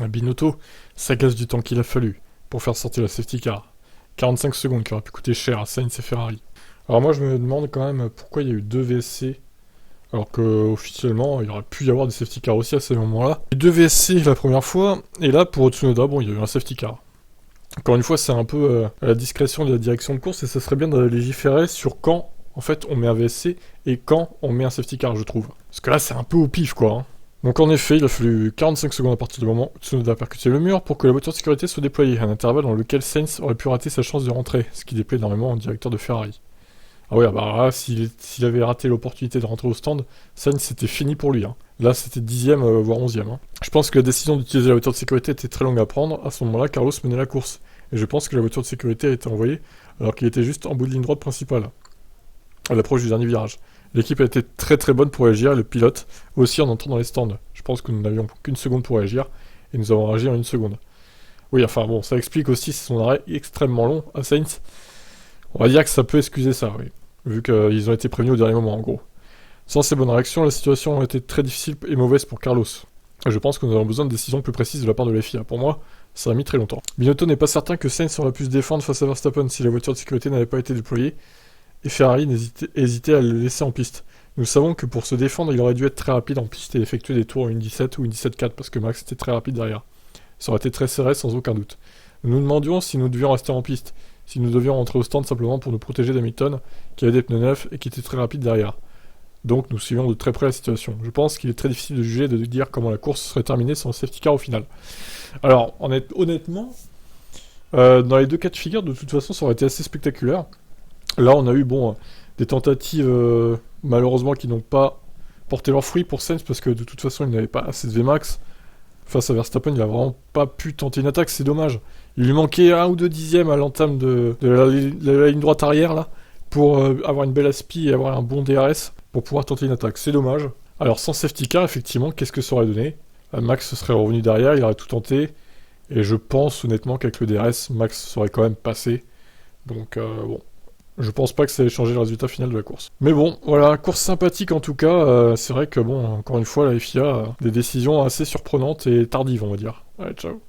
Binotto, ça gaze du temps qu'il a fallu pour faire sortir la safety car. 45 secondes qui aurait pu coûter cher à Sainz et Ferrari. Alors moi je me demande quand même pourquoi il y a eu deux VSC alors qu'officiellement il aurait pu y avoir des safety cars aussi à ce moment-là. Et deux VSC la première fois, et là pour Tsunoda, bon il y a eu un safety car. Encore une fois c'est un peu à la discrétion de la direction de course et ça serait bien de légiférer sur quand en fait on met un VSC et quand on met un safety car je trouve. Parce que là c'est un peu au pif quoi. Hein. Donc en effet, il a fallu 45 secondes à partir du moment où Tsunoda a percuté le mur pour que la voiture de sécurité soit déployée, un intervalle dans lequel Sainz aurait pu rater sa chance de rentrer, ce qui déplaît énormément au directeur de Ferrari. Ah ouais, bah là, s'il avait raté l'opportunité de rentrer au stand, Sainz c'était fini pour lui. Hein. Là c'était 10ème, voire 11ème. Hein. Je pense que la décision d'utiliser la voiture de sécurité était très longue à prendre. À ce moment-là, Carlos menait la course. Et je pense que la voiture de sécurité a été envoyée alors qu'il était juste en bout de ligne droite principale, à l'approche du dernier virage. L'équipe a été très très bonne pour réagir, et le pilote aussi en entrant dans les stands. Je pense que nous n'avions qu'une seconde pour réagir, et nous avons réagi en une seconde. Oui, enfin bon, ça explique aussi son arrêt extrêmement long à Sainz. On va dire que ça peut excuser ça, oui. Vu qu'ils ont été prévenus au dernier moment, en gros. Sans ces bonnes réactions, la situation aurait été très difficile et mauvaise pour Carlos. Et je pense que nous avons besoin de décisions plus précises de la part de la FIA. Pour moi, ça a mis très longtemps. Binotto n'est pas certain que Sainz aurait pu se défendre face à Verstappen si la voiture de sécurité n'avait pas été déployée, et Ferrari hésitait à le laisser en piste. Nous savons que pour se défendre, il aurait dû être très rapide en piste et effectuer des tours 1.17 ou 1.17.4 parce que Max était très rapide derrière. Ça aurait été très serré sans aucun doute. Nous nous demandions si nous devions rester en piste, si nous devions rentrer au stand simplement pour nous protéger d'Hamilton, qui avait des pneus neufs et qui était très rapide derrière. Donc nous suivions de très près la situation. Je pense qu'il est très difficile de juger et de dire comment la course serait terminée sans safety car au final. Alors, honnêtement, dans les deux cas de figure, de toute façon, ça aurait été assez spectaculaire. Là, on a eu des tentatives malheureusement qui n'ont pas porté leurs fruits pour Sainz parce que de toute façon, il n'avait pas assez de Vmax. Face à Verstappen, il a vraiment pas pu tenter une attaque, c'est dommage. Il lui manquait 1 ou 2 dixièmes à l'entame de la ligne droite arrière là pour avoir une belle aspi et avoir un bon DRS pour pouvoir tenter une attaque. C'est dommage. Alors sans safety car, effectivement, qu'est-ce que ça aurait donné? Max serait revenu derrière, il aurait tout tenté. Et je pense honnêtement qu'avec le DRS, Max serait quand même passé. Donc bon. Je pense pas que ça ait changé le résultat final de la course. Mais bon, voilà, course sympathique en tout cas. C'est vrai que bon, encore une fois, la FIA a des décisions assez surprenantes et tardives, on va dire. Allez, ciao.